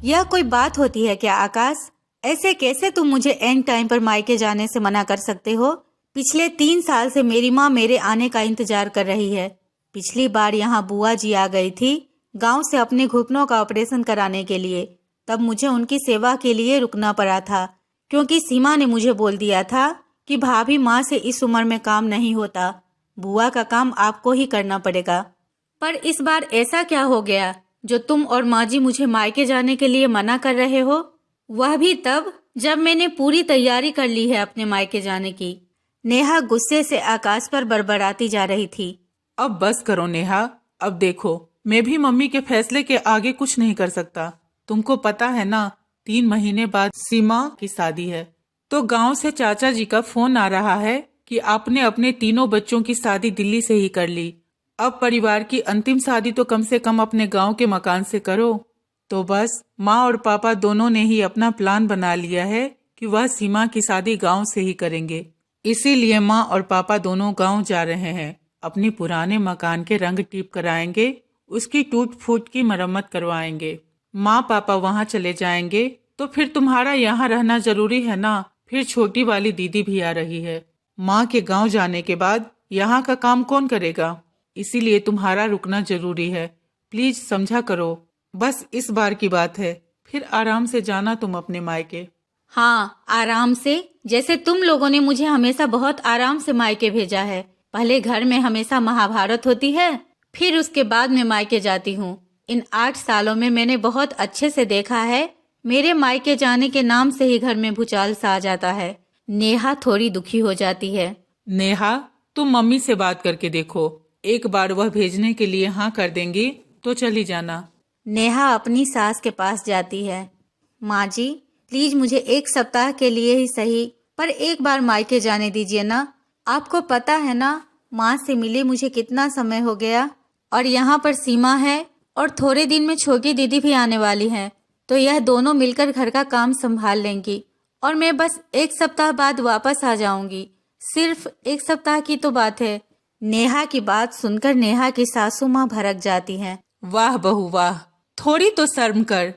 यह कोई बात होती है क्या आकाश? ऐसे कैसे तुम मुझे एंड टाइम पर मायके जाने से मना कर सकते हो? पिछले 3 साल से मेरी माँ मेरे आने का इंतजार कर रही है। पिछली बार यहाँ बुआ जी आ गई थी गांव से अपने घुटनों का ऑपरेशन कराने के लिए। तब मुझे उनकी सेवा के लिए रुकना पड़ा था, क्योंकि सीमा ने मुझे बोल दिया था कि भाभी माँ से इस उम्र में काम नहीं होता, बुआ का काम आपको ही करना पड़ेगा। पर इस बार ऐसा क्या हो गया जो तुम और माँ जी मुझे मायके जाने के लिए मना कर रहे हो? वह भी तब जब मैंने पूरी तैयारी कर ली है अपने मायके जाने की। नेहा गुस्से से आकाश पर बड़बड़ाती जा रही थी। अब बस करो नेहा। अब देखो, मैं भी मम्मी के फैसले के आगे कुछ नहीं कर सकता। तुमको पता है ना, 3 महीने बाद सीमा की शादी है। तो गांव से चाचा जी का फोन आ रहा है कि आपने अपने तीनों बच्चों की शादी दिल्ली से ही कर ली। अब परिवार की अंतिम शादी तो कम से कम अपने गांव के मकान से करो। तो बस माँ और पापा दोनों ने ही अपना प्लान बना लिया है कि वह सीमा की शादी गांव से ही करेंगे। इसीलिए माँ और पापा दोनों गांव जा रहे हैं। अपने पुराने मकान के रंग टीप कराएंगे, उसकी टूट फूट की मरम्मत करवाएंगे। माँ पापा वहाँ चले जाएंगे तो फिर तुम्हारा यहाँ रहना जरूरी है ना। फिर छोटी वाली दीदी भी आ रही है। माँ के गांव जाने के बाद यहाँ का काम कौन करेगा? इसीलिए तुम्हारा रुकना जरूरी है। प्लीज समझा करो, बस इस बार की बात है। फिर आराम से जाना तुम अपने मायके। हाँ, आराम से? जैसे तुम लोगों ने मुझे हमेशा बहुत आराम से मायके भेजा है। पहले घर में हमेशा महाभारत होती है, फिर उसके बाद मैं मायके जाती हूँ। इन 8 सालों में मैंने बहुत अच्छे से देखा है, मेरे मायके जाने के नाम से ही घर में भूचाल सा आ जाता है। नेहा थोड़ी दुखी हो जाती है। नेहा, तुम मम्मी से बात करके देखो। एक बार वह भेजने के लिए हाँ कर देंगी तो चली जाना। नेहा अपनी सास के पास जाती है। माँ जी, प्लीज मुझे 1 सप्ताह के लिए ही सही, पर एक बार मायके जाने दीजिए ना। आपको पता है ना, माँ से मिले मुझे कितना समय हो गया। और यहाँ पर सीमा है और थोड़े दिन में छोटी दीदी भी आने वाली है, तो यह दोनों मिलकर घर का काम संभाल लेंगी और मैं बस 1 सप्ताह बाद वापस आ जाऊंगी। सिर्फ 1 सप्ताह की तो बात है। नेहा की बात सुनकर नेहा की सासू माँ भड़क जाती हैं। वाह बहू वाह, थोड़ी तो शर्म कर।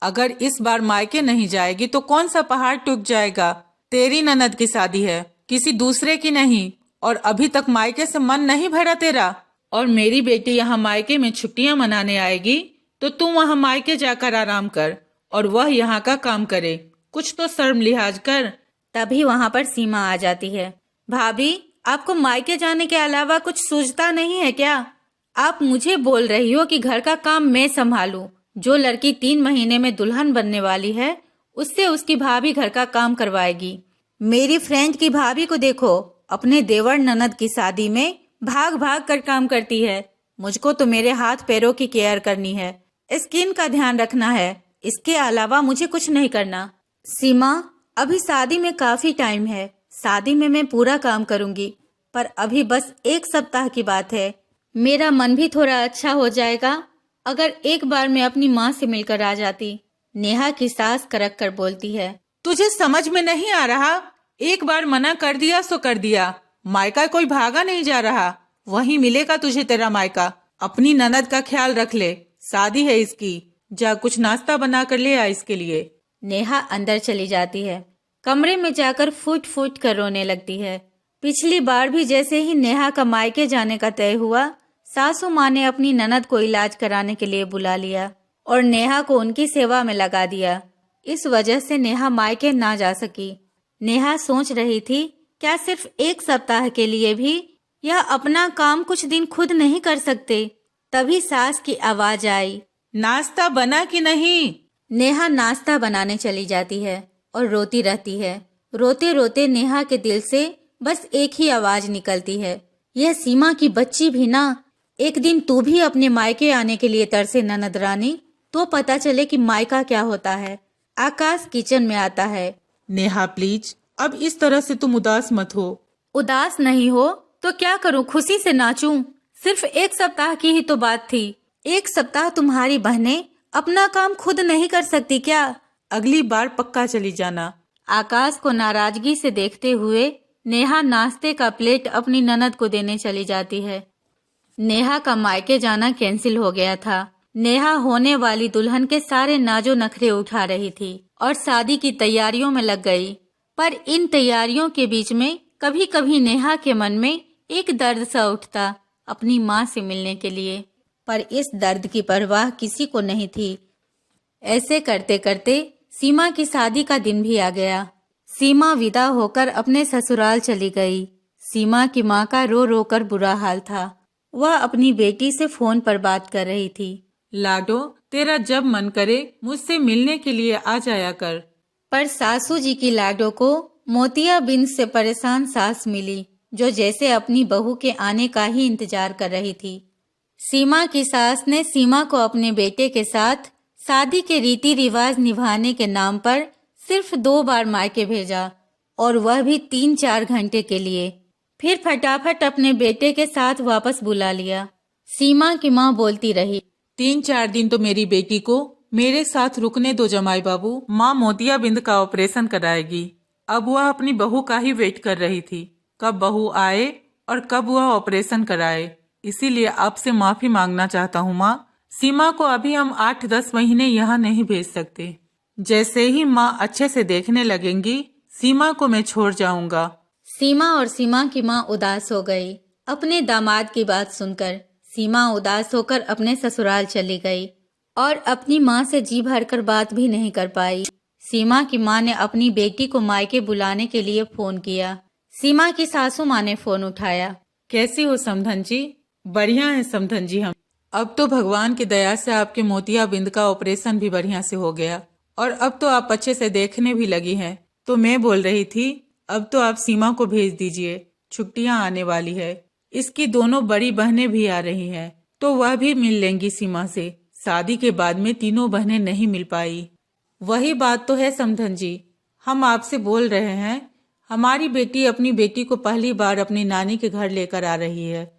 अगर इस बार मायके नहीं जाएगी तो कौन सा पहाड़ टूट जाएगा? तेरी ननद की शादी है, किसी दूसरे की नहीं। और अभी तक मायके से मन नहीं भरा तेरा? और मेरी बेटी यहाँ मायके में छुट्टियां मनाने आएगी तो तुम वहाँ मायके जाकर आराम कर और वह यहाँ का काम करे। कुछ तो शर्म लिहाज कर। तभी वहाँ पर सीमा आ जाती है। भाभी, आपको मायके जाने के अलावा कुछ सूझता नहीं है क्या? आप मुझे बोल रही हो कि घर का काम मैं संभालूं। जो लड़की 3 महीने में दुल्हन बनने वाली है, उससे उसकी भाभी घर का काम करवाएगी। मेरी फ्रेंड की भाभी को देखो, अपने देवर ननद की शादी में भाग भाग कर काम करती है। मुझको तो मेरे हाथ पैरों की केयर करनी है, स्किन का ध्यान रखना है। इसके अलावा मुझे कुछ नहीं करना। सीमा, अभी शादी में काफी टाइम है। शादी में मैं पूरा काम करूंगी, पर अभी बस 1 सप्ताह की बात है। मेरा मन भी थोड़ा अच्छा हो जाएगा अगर एक बार मैं अपनी माँ से मिलकर आ जाती। नेहा की सास करक कर बोलती है। तुझे समझ में नहीं आ रहा? एक बार मना कर दिया सो कर दिया। मायका कोई भागा नहीं जा रहा, वहीं मिलेगा तुझे तेरा मायका। अपनी ननद का ख्याल रख ले, शादी है इसकी। जा कुछ नाश्ता बना कर ले आ इसके लिए। नेहा अंदर चली जाती है। कमरे में जाकर फूट फूट कर रोने लगती है। पिछली बार भी जैसे ही नेहा का मायके जाने का तय हुआ, सासू माँ ने अपनी ननद को इलाज कराने के लिए बुला लिया और नेहा को उनकी सेवा में लगा दिया। इस वजह से नेहा मायके ना जा सकी। नेहा सोच रही थी, क्या सिर्फ 1 सप्ताह के लिए भी यह अपना काम कुछ दिन खुद नहीं कर सकते? तभी सास की आवाज आई। नाश्ता बना कि नहीं? नेहा नाश्ता बनाने चली जाती है और रोती रहती है। रोते रोते नेहा के दिल से बस एक ही आवाज निकलती है, यह सीमा की बच्ची भी ना। एक दिन तू भी अपने मायके आने के लिए तरसे ननद रानी, तो पता चले कि मायका क्या होता है। आकाश किचन में आता है। नेहा प्लीज, अब इस तरह से तुम उदास मत हो। उदास नहीं हो तो क्या करूं? खुशी से नाचूं? सिर्फ 1 सप्ताह की ही तो बात थी। 1 सप्ताह तुम्हारी बहनें अपना काम खुद नहीं कर सकती क्या? अगली बार पक्का चली जाना। आकाश को नाराजगी से देखते हुए नेहा नाश्ते का प्लेट अपनी ननद को देने चली जाती है। नेहा का मायके जाना कैंसिल हो गया था। नेहा होने वाली दुल्हन के सारे नाजो नखरे उठा रही थी और शादी की तैयारियों में लग गई। पर इन तैयारियों के बीच में कभी कभी नेहा के मन में एक दर्द सा उठता अपनी माँ से मिलने के लिए, पर इस दर्द की परवाह किसी को नहीं थी। ऐसे करते करते सीमा की शादी का दिन भी आ गया। सीमा विदा होकर अपने ससुराल चली गई। सीमा की माँ का रो रो कर बुरा हाल था। वह अपनी बेटी से फोन पर बात कर रही थी। लाडो, तेरा जब मन करे मुझसे मिलने के लिए आ जाया कर। पर सासू जी की लाडो को मोतियाबिंद से परेशान सास मिली, जो जैसे अपनी बहू के आने का ही इंतजार कर रही थी। सीमा की सास ने सीमा को अपने बेटे के साथ शादी के रीति रिवाज निभाने के नाम पर सिर्फ 2 बार मायके भेजा, और वह भी 3-4 घंटे के लिए। फिर फटाफट अपने बेटे के साथ वापस बुला लिया। सीमा की माँ बोलती रही, 3-4 दिन तो मेरी बेटी को मेरे साथ रुकने दो जमाई बाबू। माँ मोतियाबिंद का ऑपरेशन कराएगी। अब वह अपनी बहू का ही वेट कर रही थी, कब बहू आए और कब वह ऑपरेशन कराए। इसीलिए आपसे माफी मांगना चाहता हूँ माँ। सीमा को अभी हम 8-10 महीने यहाँ नहीं भेज सकते। जैसे ही माँ अच्छे से देखने लगेंगी, सीमा को मैं छोड़ जाऊंगा। सीमा और सीमा की माँ उदास हो गई। अपने दामाद की बात सुनकर सीमा उदास होकर अपने ससुराल चली गई और अपनी माँ से जी भरकर बात भी नहीं कर पाई। सीमा की माँ ने अपनी बेटी को मायके बुलाने के लिए फोन किया। सीमा की सासू माँ ने फोन उठाया। कैसी हो समधन जी? बढ़िया है समधन जी। हम अब तो भगवान की दया से आपके मोतियाबिंद का ऑपरेशन भी बढ़िया से हो गया और अब तो आप अच्छे से देखने भी लगी हैं। तो मैं बोल रही थी, अब तो आप सीमा को भेज दीजिए, छुट्टियां आने वाली है। इसकी दोनों बड़ी बहनें भी आ रही हैं, तो वह भी मिल लेंगी सीमा से। शादी के बाद में तीनों बहनें नहीं मिल पाई। वही बात तो है समधन जी, हम आपसे बोल रहे हैं। हमारी बेटी अपनी बेटी को पहली बार अपनी नानी के घर लेकर आ रही है।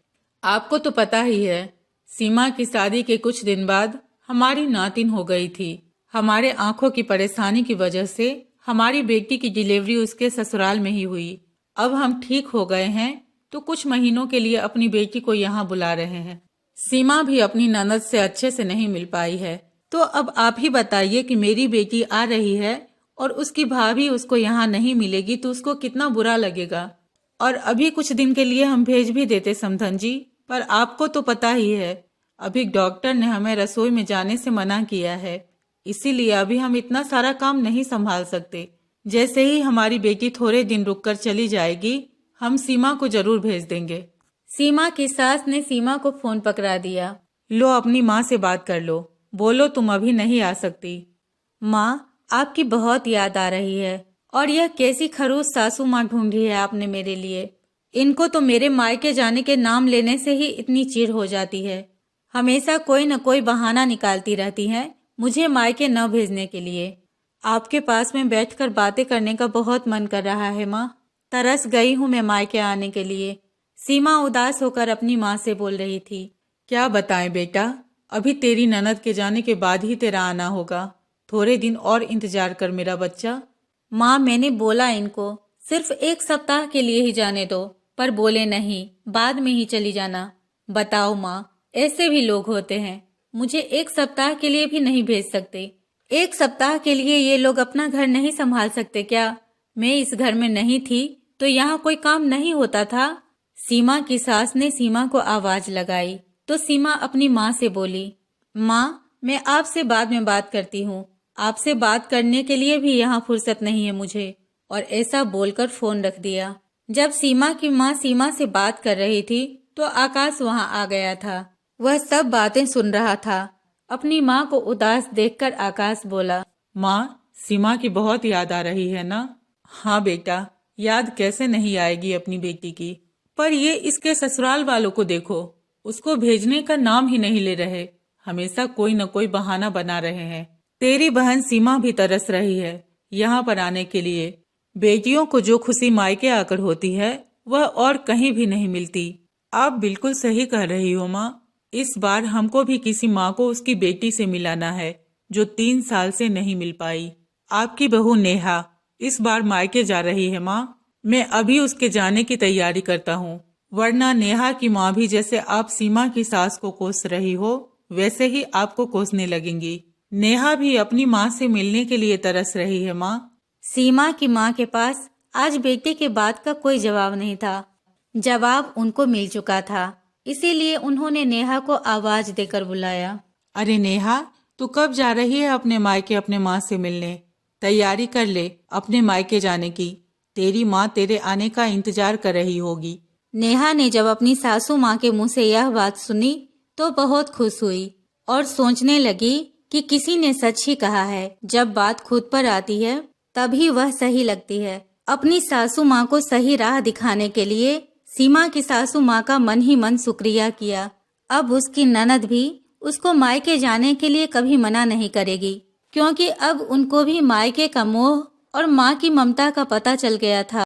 आपको तो पता ही है, सीमा की शादी के कुछ दिन बाद हमारी नातिन हो गई थी। हमारे आंखों की परेशानी की वजह से हमारी बेटी की डिलीवरी उसके ससुराल में ही हुई। अब हम ठीक हो गए हैं तो कुछ महीनों के लिए अपनी बेटी को यहाँ बुला रहे हैं। सीमा भी अपनी ननद से अच्छे से नहीं मिल पाई है, तो अब आप ही बताइए कि मेरी बेटी आ रही है और उसकी भाभी उसको यहाँ नहीं मिलेगी तो उसको कितना बुरा लगेगा। और अभी कुछ दिन के लिए हम भेज भी देते समधन जी, पर आपको तो पता ही है, अभी डॉक्टर ने हमें रसोई में जाने से मना किया है। इसीलिए अभी हम इतना सारा काम नहीं संभाल सकते। जैसे ही हमारी बेटी थोड़े दिन रुककर चली जाएगी, हम सीमा को जरूर भेज देंगे। सीमा की सास ने सीमा को फोन पकड़ा दिया। लो अपनी माँ से बात कर लो, बोलो तुम अभी नहीं आ सकती। माँ, आपकी बहुत याद आ रही है और यह कैसी खरूस सासू माँ ढूंढी है आपने मेरे लिए। इनको तो मेरे मायके जाने के नाम लेने से ही इतनी चिढ़ हो जाती है। हमेशा कोई न कोई बहाना निकालती रहती हैं मुझे मायके न भेजने के लिए। आपके पास में बैठकर बातें करने का बहुत मन कर रहा है माँ। तरस गई हूँ मैं मायके आने के लिए। सीमा उदास होकर अपनी माँ से बोल रही थी। क्या बताएं बेटा, अभी तेरी ननद के जाने के बाद ही तेरा आना होगा। थोड़े दिन और इंतजार कर मेरा बच्चा। माँ, मैंने बोला इनको सिर्फ 1 सप्ताह के लिए ही जाने दो, पर बोले नहीं, बाद में ही चली जाना। बताओ माँ, ऐसे भी लोग होते हैं। मुझे 1 सप्ताह के लिए भी नहीं भेज सकते। 1 सप्ताह के लिए ये लोग अपना घर नहीं संभाल सकते क्या? मैं इस घर में नहीं थी तो यहाँ कोई काम नहीं होता था। सीमा की सास ने सीमा को आवाज लगाई तो सीमा अपनी माँ से बोली, माँ, मैं आपसे बाद में बात करती हूँ। आपसे बात करने के लिए भी यहाँ फुर्सत नहीं है मुझे। और ऐसा बोलकर फोन रख दिया। जब सीमा की माँ सीमा से बात कर रही थी तो आकाश वहाँ आ गया था। वह सब बातें सुन रहा था। अपनी माँ को उदास देखकर आकाश बोला, माँ, सीमा की बहुत याद आ रही है ना? हाँ बेटा, याद कैसे नहीं आएगी अपनी बेटी की। पर ये इसके ससुराल वालों को देखो, उसको भेजने का नाम ही नहीं ले रहे। हमेशा कोई न कोई बहाना बना रहे हैं। तेरी बहन सीमा भी तरस रही है यहाँ पर आने के लिए। बेटियों को जो खुशी मायके आकर होती है वह और कहीं भी नहीं मिलती। आप बिल्कुल सही कह रही हो माँ। इस बार हमको भी किसी माँ को उसकी बेटी से मिलाना है जो 3 साल से नहीं मिल पाई। आपकी बहू नेहा इस बार मायके जा रही है माँ। मैं अभी उसके जाने की तैयारी करता हूँ, वरना नेहा की माँ भी जैसे आप सीमा की सास को कोस रही हो वैसे ही आपको कोसने लगेंगी। नेहा भी अपनी माँ से मिलने के लिए तरस रही है माँ। सीमा की माँ के पास आज बेटे के बात का कोई जवाब नहीं था। जवाब उनको मिल चुका था, इसीलिए उन्होंने नेहा को आवाज देकर बुलाया। अरे नेहा, तू कब जा रही है अपने मायके अपने माँ से मिलने? तैयारी कर ले अपने मायके जाने की। तेरी माँ तेरे आने का इंतजार कर रही होगी। नेहा ने जब अपनी सासू माँ के मुंह से यह बात सुनी तो बहुत खुश हुई और सोचने लगी कि किसी ने सच ही कहा है, जब बात खुद पर आती है तभी वह सही लगती है। अपनी सासू माँ को सही राह दिखाने के लिए सीमा की सासू माँ का मन ही मन शुक्रिया किया। अब उसकी ननद भी उसको मायके जाने के लिए कभी मना नहीं करेगी, क्योंकि अब उनको भी मायके का मोह और माँ की ममता का पता चल गया था।